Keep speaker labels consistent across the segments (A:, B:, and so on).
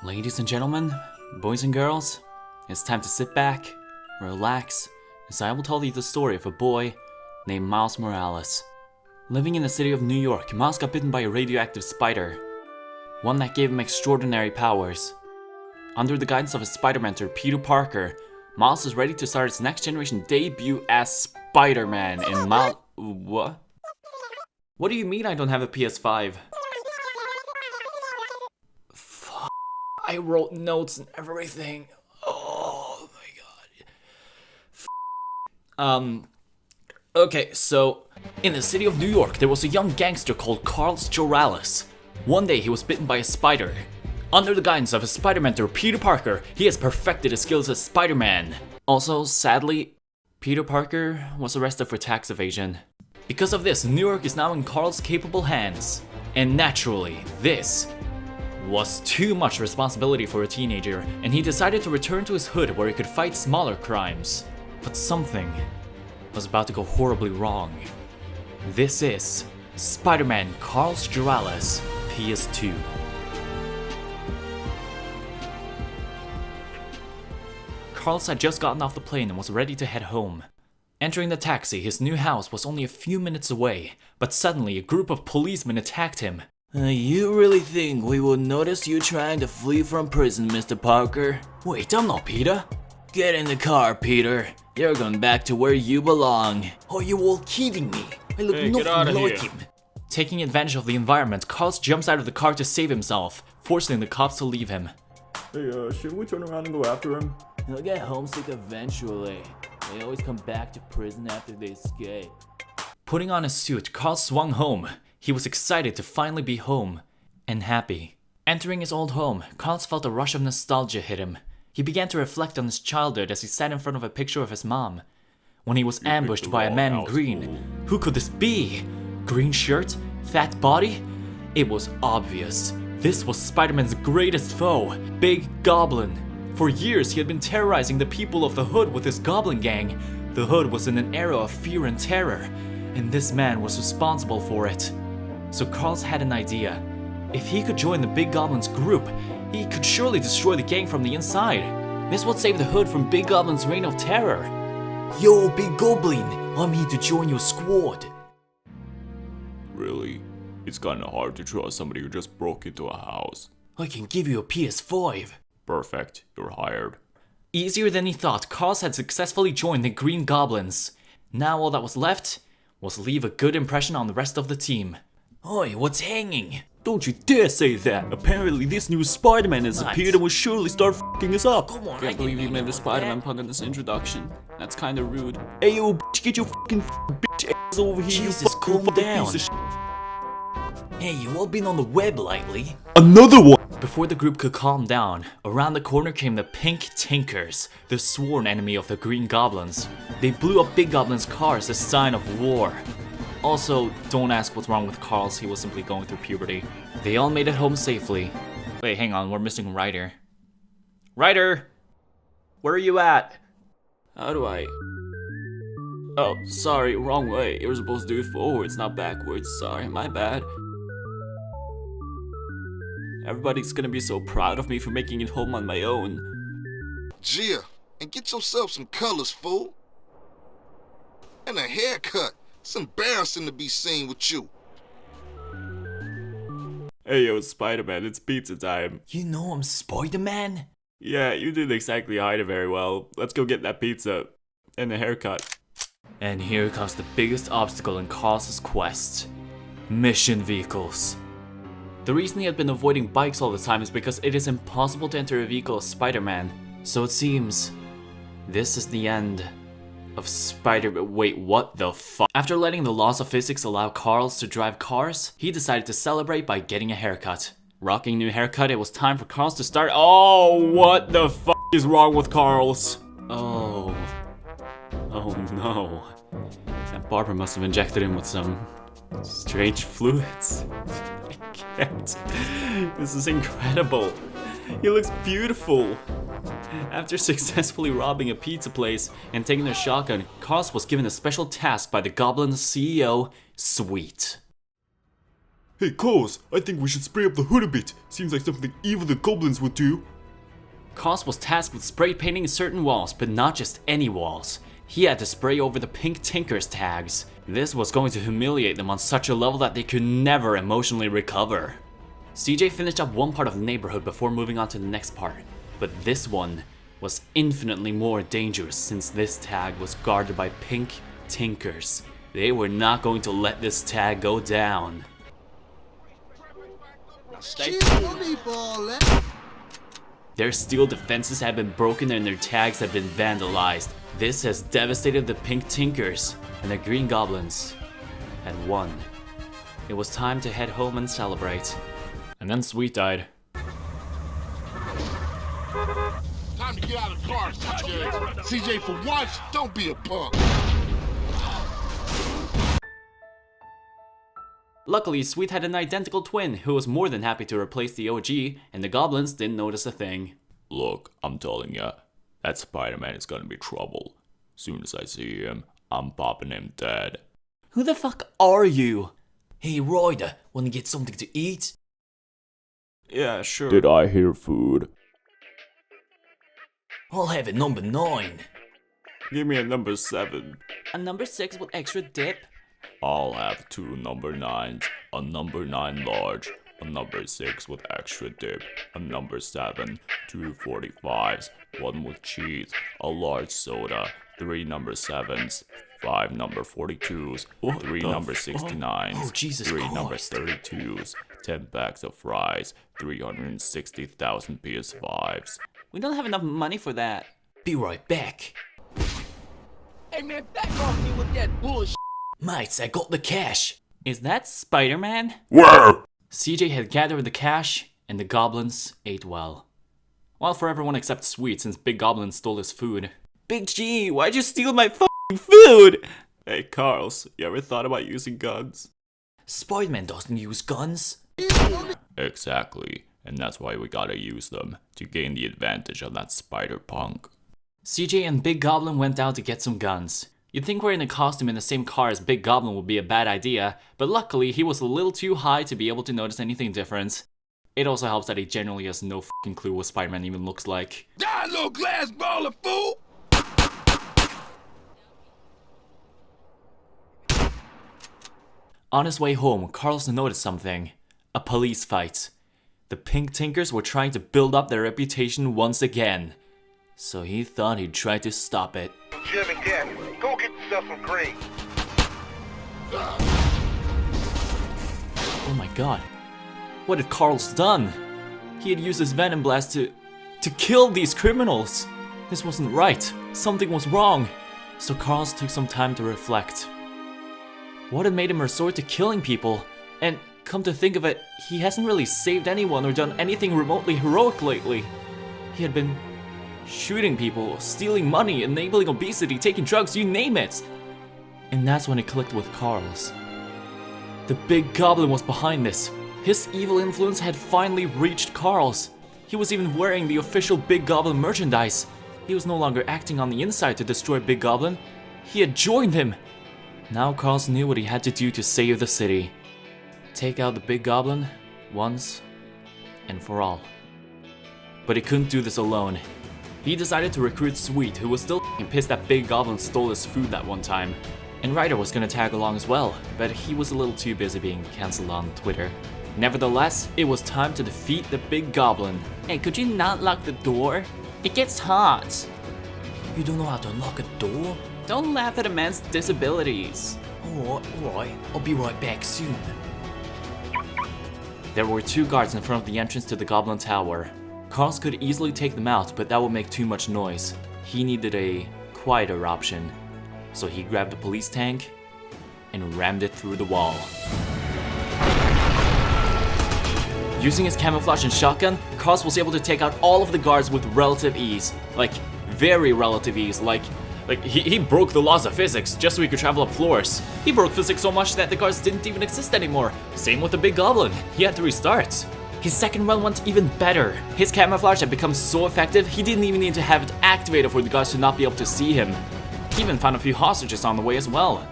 A: Ladies and gentlemen, boys and girls, it's time to sit back, relax, as I will tell you the story of a boy named Miles Morales. Living in the city of New York, Miles got bitten by a radioactive spider, one that gave him extraordinary powers. Under the guidance of his spider mentor, Peter Parker, Miles is ready to start his next generation debut as Spider-Man in What? What do you mean I don't have a PS5? I wrote notes and everything. Oh my god. Okay, so in the city of New York, there was a young gangster called Carles Jorales. One day he was bitten by a spider. Under the guidance of his spider mentor, Peter Parker, he has perfected his skills as Spider-Man. Also, sadly, Peter Parker was arrested for tax evasion. Because of this, New York is now in Carl's capable hands. And naturally, this was too much responsibility for a teenager, and he decided to return to his hood where he could fight smaller crimes. But something was about to go horribly wrong. This is Spider-Man Carles Jorales, ps2. Carles had just gotten off the plane and was ready to head home. Entering the taxi, his new house was only a few minutes away, but suddenly a group of policemen attacked him. You really think we will notice you trying to flee from prison, Mr. Parker? Wait, I'm not Peter. Get in the car, Peter. You're going back to where you belong. Are you all kidding me? I look nothing like him. Taking advantage of the environment, Carles jumps out of the car to save himself, forcing the cops to leave him.
B: Hey, shouldn't we turn around and go after him?
C: He'll get homesick eventually. They always come back to prison after they escape.
A: Putting on his suit, Carl swung home. He was excited to finally be home, and happy. Entering his old home, Carl felt a rush of nostalgia hit him. He began to reflect on his childhood as he sat in front of a picture of his mom. When he was ambushed by a man in green. Who could this be? Green shirt? Fat body? It was obvious. This was Spider-Man's greatest foe, Big Goblin. For years, he had been terrorizing the people of the Hood with his Goblin gang. The Hood was in an era of fear and terror, and this man was responsible for it. So Carles had an idea. If he could join the Big Goblin's group, he could surely destroy the gang from the inside. This would save the Hood from Big Goblin's reign of terror. Yo, Big Goblin, I'm here to join your squad.
B: Really? It's kinda hard to trust somebody who just broke into a house.
A: I can give you a PS5.
B: Perfect, you're hired.
A: Easier than he thought, Carles had successfully joined the Green Goblins. Now all that was left was leave a good impression on the rest of the team. Oi, what's hanging?
B: Don't you dare say that! Apparently this new Spider-Man has appeared and will surely start f***ing us up!
A: Come on,
D: Can't believe you made the Spider-Man pun in this introduction. That's kinda rude.
B: Hey yo, bitch, get your fucking bitch ass over here,
A: Jesus,
B: you fucking
A: calm down.
B: piece of shit.
A: Hey, you all been on the web lately?
B: Another one!
A: Before the group could calm down, around the corner came the Pink Tinkers, the sworn enemy of the Green Goblins. They blew up Big Goblin's car as a sign of war. Also, don't ask what's wrong with Carles, he was simply going through puberty. They all made it home safely. Wait, hang on, we're missing Ryder. Ryder! Where are you at?
D: How do I... Oh, sorry, wrong way. You were supposed to do it forwards, not backwards. Sorry, my bad. Everybody's gonna be so proud of me for making it home on my own.
E: Gia, and get yourself some colors, fool. And a haircut. It's embarrassing to be seen with you.
B: Hey yo, Spider-Man, it's pizza time.
A: You know I'm Spider-Man?
B: Yeah, you didn't exactly hide it very well. Let's go get that pizza. And a haircut.
A: And here comes the biggest obstacle in Carles' quest. Mission vehicles. The reason he had been avoiding bikes all the time is because it is impossible to enter a vehicle as Spider-Man. So it seems, this is the end of Wait, what the fuck? After letting the laws of physics allow Carles to drive cars, he decided to celebrate by getting a haircut. Rocking new haircut, it was time for Carles to start. Oh, what the fuck is wrong with Carles? Oh no. That barber must have injected him with some strange fluids. I can't. This is incredible. He looks beautiful. After successfully robbing a pizza place and taking their shotgun, Carles was given a special task by the Goblin's CEO, Sweet.
B: Hey, Carles, I think we should spray up the hood a bit. Seems like something evil the goblins would do.
A: Carles was tasked with spray painting certain walls, but not just any walls. He had to spray over the Pink Tinkers tags. This was going to humiliate them on such a level that they could never emotionally recover. CJ finished up one part of the neighborhood before moving on to the next part, but this one was infinitely more dangerous since this tag was guarded by Pink Tinkers. They were not going to let this tag go down. Their steel defenses had been broken and their tags had been vandalized. This has devastated the Pink Tinkers, and the Green Goblins had won. It was time to head home and celebrate. And then Sweet died.
E: Time to get out of the car, CJ. CJ, for once, don't be a punk.
A: Luckily, Sweet had an identical twin who was more than happy to replace the OG, and the goblins didn't notice a thing.
B: Look, I'm telling ya, that Spider-Man is gonna be trouble. Soon as I see him, I'm popping him dead.
A: Who the fuck are you? Hey Ryder, wanna get something to eat?
D: Yeah, sure.
B: Did I hear food?
A: I'll have a number 9.
D: Give me a number 7.
A: A number 6 with extra dip?
B: I'll have 2 number 9s, a number 9 large, a number 6 with extra dip, a number 7, 2 45s, 1 with cheese, a large soda, 3 number 7s, 5 number 42s, 3 number 69s,
A: Oh, Jesus
B: 3 number
A: Christ.
B: 32s, 10 bags of fries, 360,000 PS5s.
A: We don't have enough money for that. Be right back.
C: Hey man, back off me with that bullshit.
A: Mates, I got the cash. Is that Spider-Man?
B: Where?
A: CJ had gathered the cash, and the goblins ate well. Well, for everyone except Sweet, since Big Goblin stole his food. Big G, why'd you steal my f***ing food?
D: Hey, Carles, you ever thought about using guns?
A: Spider-Man doesn't use guns.
B: Exactly, and that's why we gotta use them, to gain the advantage on that spider-punk.
A: CJ and Big Goblin went out to get some guns. You'd think wearing a costume in the same car as Big Goblin would be a bad idea, but luckily he was a little too high to be able to notice anything different. It also helps that he generally has no f***ing clue what Spider-Man even looks like.
E: Die, little glass ball of fool!
A: On his way home, Carles noticed something. A police fight. The Pink Tinkers were trying to build up their reputation once again. So he thought he'd try to stop it.
F: Jim and Dad, go get yourself some green.
A: Oh my god. What had Carles done? He had used his venom blast to kill these criminals. This wasn't right. Something was wrong. So Carles took some time to reflect. What had made him resort to killing people? And come to think of it, he hasn't really saved anyone or done anything remotely heroic lately. He had been shooting people, stealing money, enabling obesity, taking drugs, you name it. And that's when it clicked with Carles. The Big Goblin was behind this. His evil influence had finally reached Carles. He was even wearing the official Big Goblin merchandise. He was no longer acting on the inside to destroy Big Goblin. He had joined him. Now Carles knew what he had to do to save the city. Take out the Big Goblin once and for all. But he couldn't do this alone. He decided to recruit Sweet, who was still pissed that Big Goblin stole his food that one time. And Ryder was gonna tag along as well, but he was a little too busy being cancelled on Twitter. Nevertheless, it was time to defeat the Big Goblin. Hey, could you not lock the door? It gets hot. You don't know how to unlock a door? Don't laugh at a man's disabilities. Alright, I'll be right back soon. There were 2 guards in front of the entrance to the Goblin Tower. Carles could easily take them out, but that would make too much noise. He needed a quieter option. So he grabbed a police tank and rammed it through the wall. Using his camouflage and shotgun, Carles was able to take out all of the guards with relative ease. Like, very relative ease, like he broke the laws of physics just so he could travel up floors. He broke physics so much that the guards didn't even exist anymore. Same with the Big Goblin, he had to restart. His second run went even better. His camouflage had become so effective, he didn't even need to have it activated for the guards to not be able to see him. He even found a few hostages on the way as well.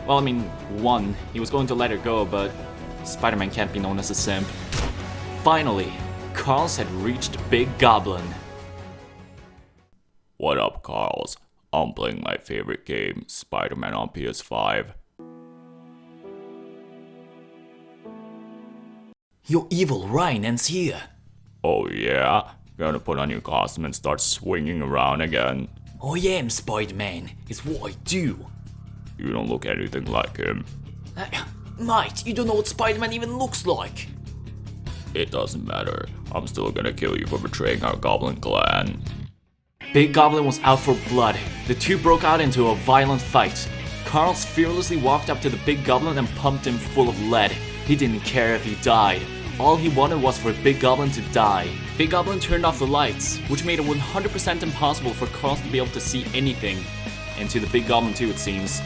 A: Well, I mean, one, he was going to let her go, but Spider-Man can't be known as a simp. Finally, Carles had reached Big Goblin.
B: What up, Carles? I'm playing my favorite game, Spider-Man on PS5.
A: Your evil reign ends here.
B: Oh yeah? Gonna put on your costume and start swinging around again?
A: I am Spider-Man. It's what I do.
B: You don't look anything like him.
A: Mate, you don't know what Spider-Man even looks like.
B: It doesn't matter. I'm still gonna kill you for betraying our Goblin clan.
A: Big Goblin was out for blood. The two broke out into a violent fight. Carles fearlessly walked up to the Big Goblin and pumped him full of lead. He didn't care if he died. All he wanted was for Big Goblin to die. Big Goblin turned off the lights, which made it 100% impossible for Carles to be able to see anything. And to the Big Goblin too, it seems.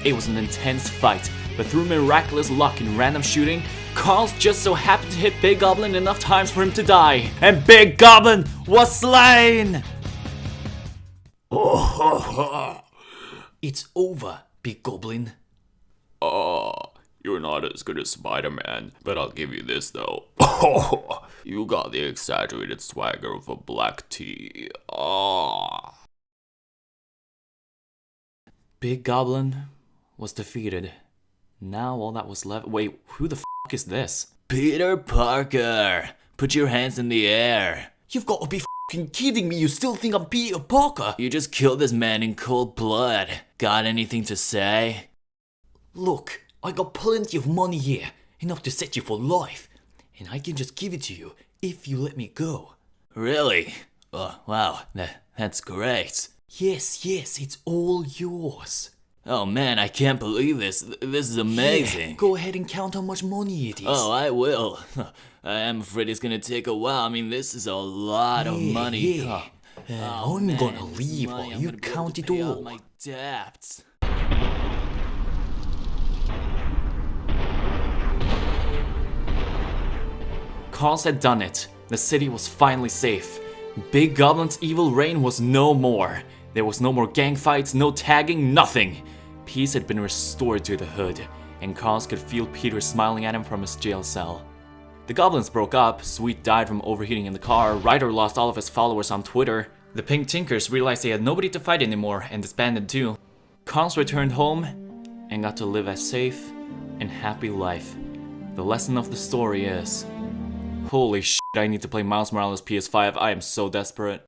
A: It was an intense fight, but through miraculous luck and random shooting, Carles just so happened to hit Big Goblin enough times for him to die. And Big Goblin was slain! It's over, Big Goblin.
B: You're not as good as Spider-Man, but I'll give you this though. You got the exaggerated swagger of a black tea.
A: Big Goblin was defeated. Now all that was left. Wait, who the f is this? Peter Parker! Put your hands in the air. You've got to be f***ing kidding me. You still think I'm Peter Parker? You just killed this man in cold blood. Got anything to say? Look, I got plenty of money here. Enough to set you for life. And I can just give it to you if you let me go. Really? Oh, wow. That's great. Yes, it's all yours. Oh man, I can't believe this. This is amazing. Yeah, go ahead and count how much money it is. Oh, I will. I'm afraid it's gonna take a while. I mean, this is a lot of money. Yeah. I'm gonna leave while you count it all. My debts. Carles had done it. The city was finally safe. Big Goblin's evil reign was no more. There was no more gang fights, no tagging, nothing. Peace had been restored to the hood, and Carles could feel Peter smiling at him from his jail cell. The goblins broke up, Sweet died from overheating in the car, Ryder lost all of his followers on Twitter, the Pink Tinkers realized they had nobody to fight anymore and disbanded too. Carles returned home and got to live a safe and happy life. The lesson of the story is, holy shit, I need to play Miles Morales PS5, I am so desperate.